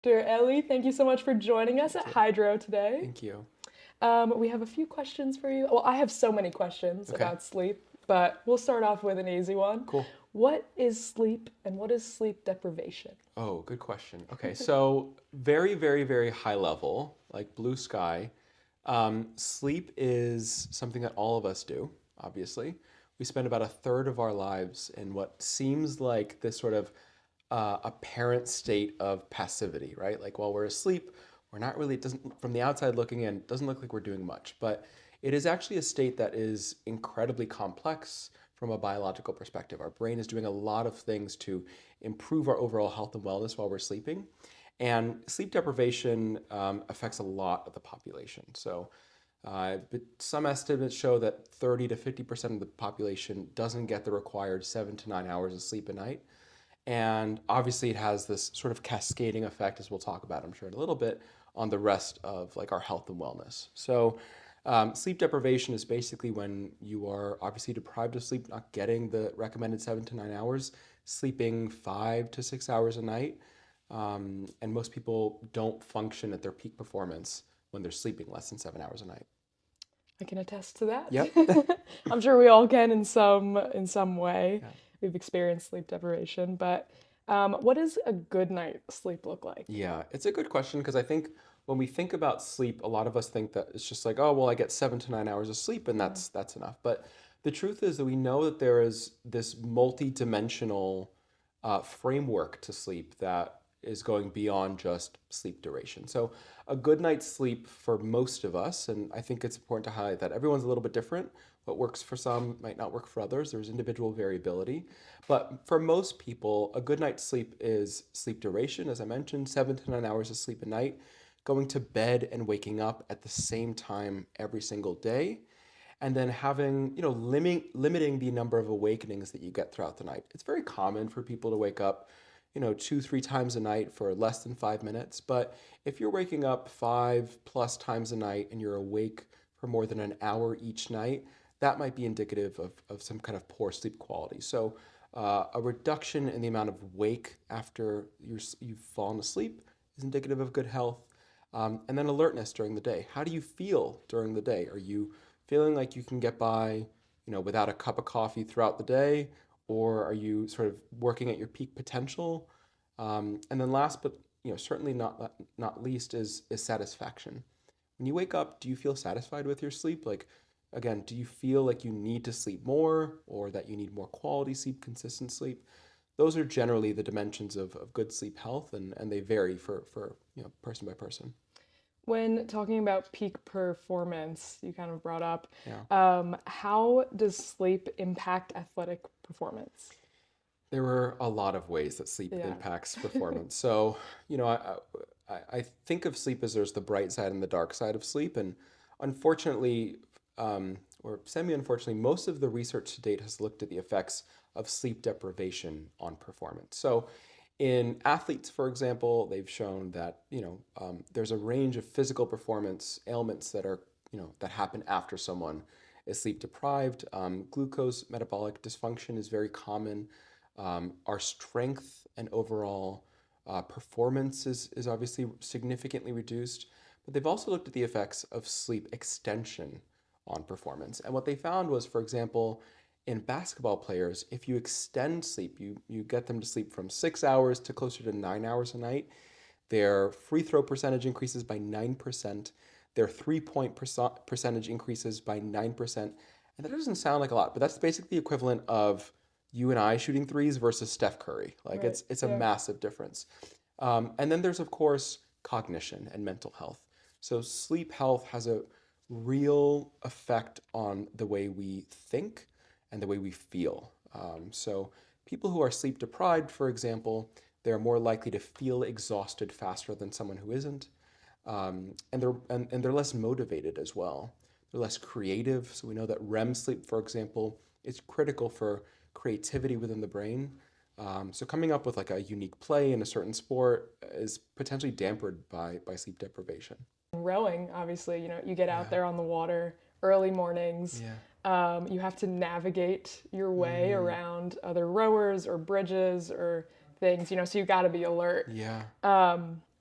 Dr. Elie, thank you so much for joining us Thank at you. Hydrow today. Thank you. We have a few questions for you. Well, I have so many questions Okay, about sleep, but we'll start off with an easy one. cool. What is sleep and what is sleep deprivation? Oh, good question. Okay, so very, very, very high level, like blue sky. Sleep is something that all of us do, obviously. We spend about a third of our lives in what seems like this sort of apparent state of passivity, right? Like while we're asleep, we're not really, it doesn't, from the outside looking in, it doesn't look like we're doing much, but it is actually a state that is incredibly complex from a biological perspective. Our brain is doing a lot of things to improve our overall health and wellness while we're sleeping. And sleep deprivation affects a lot of the population. But some estimates show that 30 to 50% of the population doesn't get the required 7 to 9 hours of sleep a night. And obviously, it has this sort of cascading effect, as we'll talk about, I'm sure, in a little bit, on the rest of like our health and wellness. Sleep deprivation is basically when you are obviously deprived of sleep, not getting the recommended 7 to 9 hours, sleeping 5 to 6 hours a night. And most people don't function at their peak performance when they're sleeping less than 7 hours a night. I can attest to that. Yep. I'm sure we all can in some way. Yeah. We've experienced sleep deprivation, but what does a good night sleep look like? Yeah, it's a good question because I think when we think about sleep, a lot of us think that it's just like, oh, well, I get 7 to 9 hours of sleep and Mm. that's enough. But the truth is that we know that there is this multi-dimensional framework to sleep that is going beyond just sleep duration. So a good night's sleep for most of us, and I think it's important to highlight that everyone's a little bit different. What works for some might not work for others. There's individual variability. But for most people, a good night's sleep is sleep duration, as I mentioned, 7 to 9 hours of sleep a night, going to bed and waking up at the same time every single day, and then having, limiting the number of awakenings that you get throughout the night. It's very common for people to wake up, 2, 3 times a night for less than 5 minutes. But if you're waking up 5 plus times a night and you're awake for more than an hour each night, that might be indicative of some kind of poor sleep quality. So a reduction in the amount of wake after you've fallen asleep is indicative of good health. And then alertness during the day. How do you feel during the day? Are you feeling like you can get by, without a cup of coffee throughout the day, or are you sort of working at your peak potential? And then last, but certainly not least, is satisfaction. When you wake up, do you feel satisfied with your sleep? Like, again, do you feel like you need to sleep more, or that you need more quality sleep, consistent sleep? Those are generally the dimensions of good sleep health, and they vary for person by person. When talking about peak performance, you kind of brought up, Yeah. how does sleep impact athletic performance? There were a lot of ways that sleep Yeah. impacts performance. So, you know, I think of sleep as there's the bright side and the dark side of sleep. And unfortunately, or semi-unfortunately, most of the research to date has looked at the effects of sleep deprivation on performance. So in athletes, for example, they've shown that, there's a range of physical performance ailments that happen after someone is sleep deprived. Glucose metabolic dysfunction is very common. Our strength and overall performance is obviously significantly reduced, but they've also looked at the effects of sleep extension on performance. And what they found was, for example, in basketball players, if you extend sleep, you get them to sleep from 6 hours to closer to 9 hours a night, their free throw percentage increases by 9%, their 3 point percentage increases by 9%. And that doesn't sound like a lot, but that's basically the equivalent of you and I shooting threes versus Steph Curry. Like Right. it's a Yeah. massive difference. And then there's of course cognition and mental health. So sleep health has a real effect on the way we think and the way we feel. So people who are sleep deprived, for example, they're more likely to feel exhausted faster than someone who isn't, and they're less motivated as well. They're less creative. So we know that REM sleep, for example, is critical for creativity within the brain. So coming up with like a unique play in a certain sport is potentially dampened by sleep deprivation. Rowing, obviously, you get out Yeah, there on the water early mornings. yeah. You have to navigate your way Hmm. around other rowers or bridges or things, so you got to be alert. Yeah,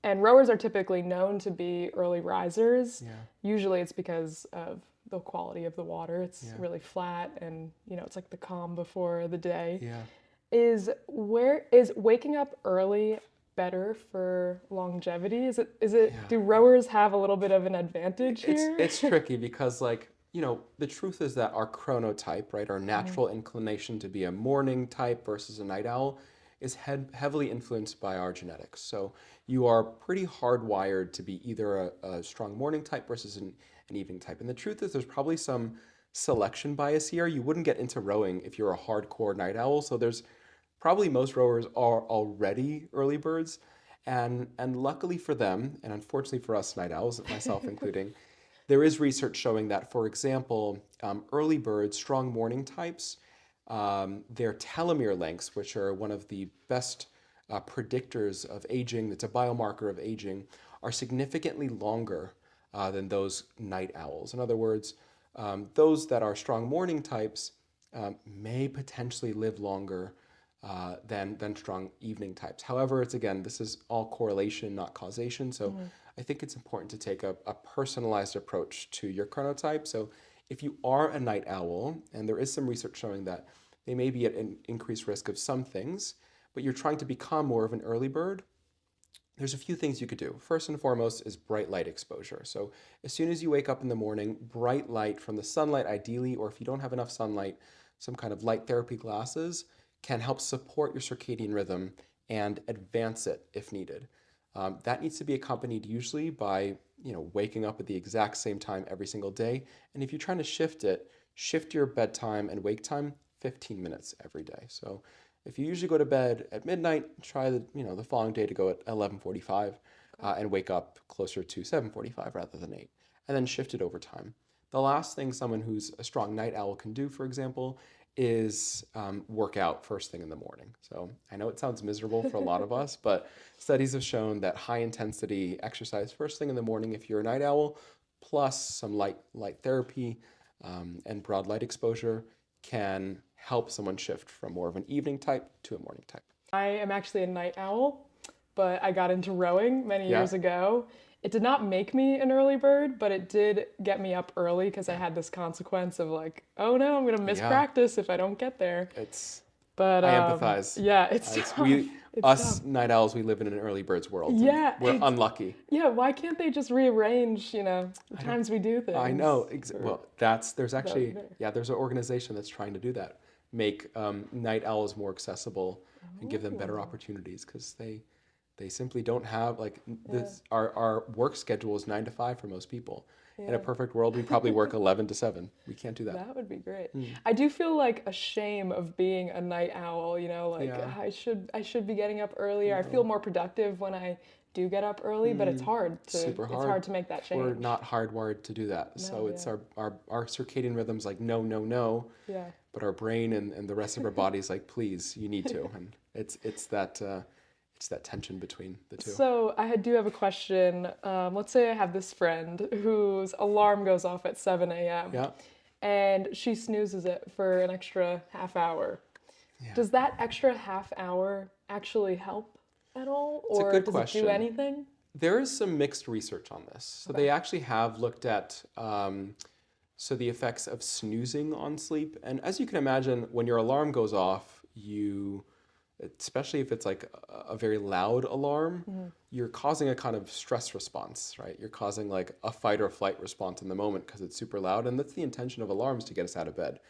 And rowers are typically known to be early risers. Yeah. Usually it's because of the quality of the water. It's Yeah. really flat and, it's like the calm before the day. Yeah. Is waking up early better for longevity? Yeah. Do rowers have a little bit of an advantage here? It's tricky because the truth is that our chronotype, right, our natural inclination to be a morning type versus a night owl is heavily influenced by our genetics. So you are pretty hardwired to be either a strong morning type versus an evening type. And the truth is there's probably some selection bias here. You wouldn't get into rowing if you're a hardcore night owl. So there's probably most rowers are already early birds. And luckily for them, and unfortunately for us night owls, myself including, there is research showing that, for example, early birds, strong morning types, their telomere lengths, which are one of the best predictors of aging, that's a biomarker of aging, are significantly longer than those night owls. In other words, those that are strong morning types may potentially live longer than strong evening types. However, this is all correlation, not causation. So I think it's important to take a personalized approach to your chronotype. So if you are a night owl, and there is some research showing that they may be at an increased risk of some things, but you're trying to become more of an early bird, there's a few things you could do. First and foremost is bright light exposure. So as soon as you wake up in the morning, bright light from the sunlight ideally, or if you don't have enough sunlight, some kind of light therapy glasses can help support your circadian rhythm and advance it if needed. That needs to be accompanied usually by waking up at the exact same time every single day. And if you're trying to shift your bedtime and wake time 15 minutes every day. So if you usually go to bed at midnight, try the following day to go at 11:45 and wake up closer to 7:45 rather than 8, and then shift it over time. The last thing someone who's a strong night owl can do, for example, is work out first thing in the morning. So I know it sounds miserable for a lot of us, but studies have shown that high intensity exercise first thing in the morning, if you're a night owl, plus some light therapy and broad light exposure, can help someone shift from more of an evening type to a morning type. I am actually a night owl, but I got into rowing many years ago. It did not make me an early bird, but it did get me up early because I had this consequence of like, oh no, I'm gonna miss practice if I don't get there. But I empathize. Yeah, it's tough. Us night owls, we live in an early bird's world. Yeah, we're unlucky. Yeah, why can't they just rearrange, the times we do things? I know. Well, there's an organization that's trying to do that, make night owls more accessible and give them better opportunities because they simply don't have this. Our work schedule is 9 to 5 for most people. In a perfect world, we probably work 11 to 7. We can't do that. That would be great. I do feel like a shame of being a night owl, I should be getting up earlier. I feel more productive when I do get up early, but it's hard to make that change. We're not hardwired to do that. No, so it's our circadian rhythms like no, no, no. Yeah. But our brain and the rest of our body's like, please, you need to. And it's that tension between the two. So I do have a question. Let's say I have this friend whose alarm goes off at 7 a.m. Yeah. And she snoozes it for an extra half hour. Yeah. Does that extra half hour actually help at all? Or does it do anything? There is some mixed research on this. So they actually have looked at the effects of snoozing on sleep. And as you can imagine, when your alarm goes off, especially if it's like a very loud alarm, you're causing a kind of stress response, right? You're causing like a fight or flight response in the moment because it's super loud. And that's the intention of alarms, to get us out of bed.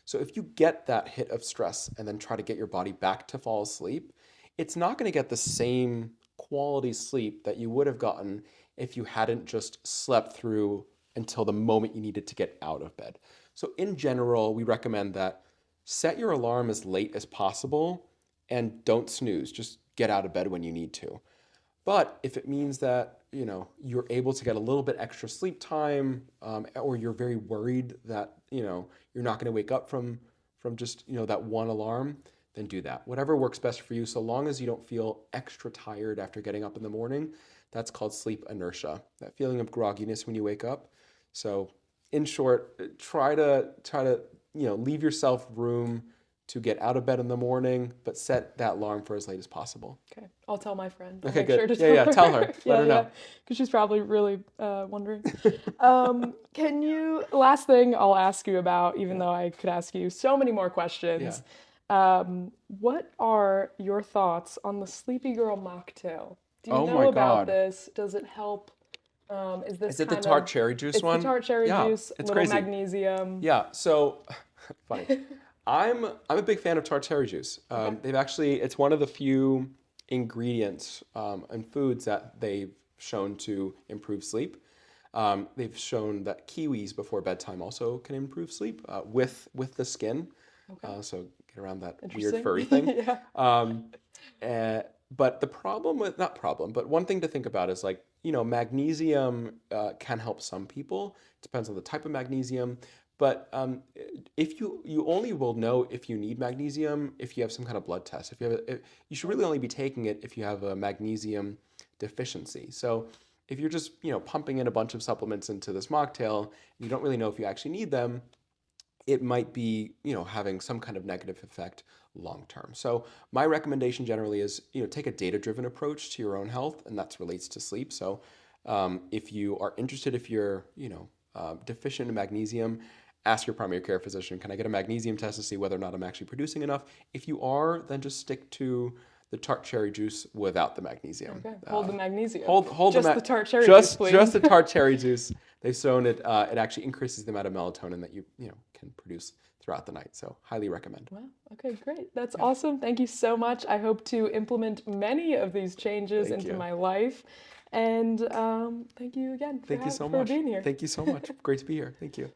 So if you get that hit of stress and then try to get your body back to fall asleep, it's not going to get the same quality sleep that you would have gotten if you hadn't just slept through until the moment you needed to get out of bed. So in general, we recommend that set your alarm as late as possible and don't snooze. Just get out of bed when you need to. But if it means that you're able to get a little bit extra sleep time, or you're very worried that you're not going to wake up from just that one alarm, then do that. Whatever works best for you, so long as you don't feel extra tired after getting up in the morning. That's called sleep inertia. That feeling of grogginess when you wake up. So in short, try to leave yourself room to get out of bed in the morning, but set that alarm for as late as possible. Okay, I'll tell my friend. I'll Okay, make good. Sure to tell Yeah, her. tell her. Let her know. Because she's probably really wondering. Last thing I'll ask you about, even though I could ask you so many more questions. What are your thoughts on the Sleepy Girl mocktail? Do you know about this? Does it help? Is it the tart cherry juice one? It's the tart cherry juice, it's little crazy. Magnesium. Yeah, so funny. I'm a big fan of tart cherry juice. It's one of the few ingredients in foods that they've shown to improve sleep. They've shown that kiwis before bedtime also can improve sleep with the skin. So get around that weird furry thing. But the problem but one thing to think about is like, magnesium can help some people. It depends on the type of magnesium. But if you only will know if you need magnesium if you have some kind of blood test. You should really only be taking it if you have a magnesium deficiency. So if you're just pumping in a bunch of supplements into this mocktail, and you don't really know if you actually need them, it might be having some kind of negative effect long term. So my recommendation generally is take a data-driven approach to your own health, and that relates to sleep. So if you are interested, if you're deficient in magnesium, ask your primary care physician, can I get a magnesium test to see whether or not I'm actually producing enough? If you are, then just stick to the tart cherry juice without the magnesium. Okay, hold the magnesium. Hold just the tart cherry juice, please. Just the tart cherry juice. They've shown it actually increases the amount of melatonin that you can produce throughout the night. So highly recommend. Wow. Okay, great. That's awesome. Thank you so much. I hope to implement many of these changes into my life. And thank you again for being here. Thank you so much. Great to be here. Thank you.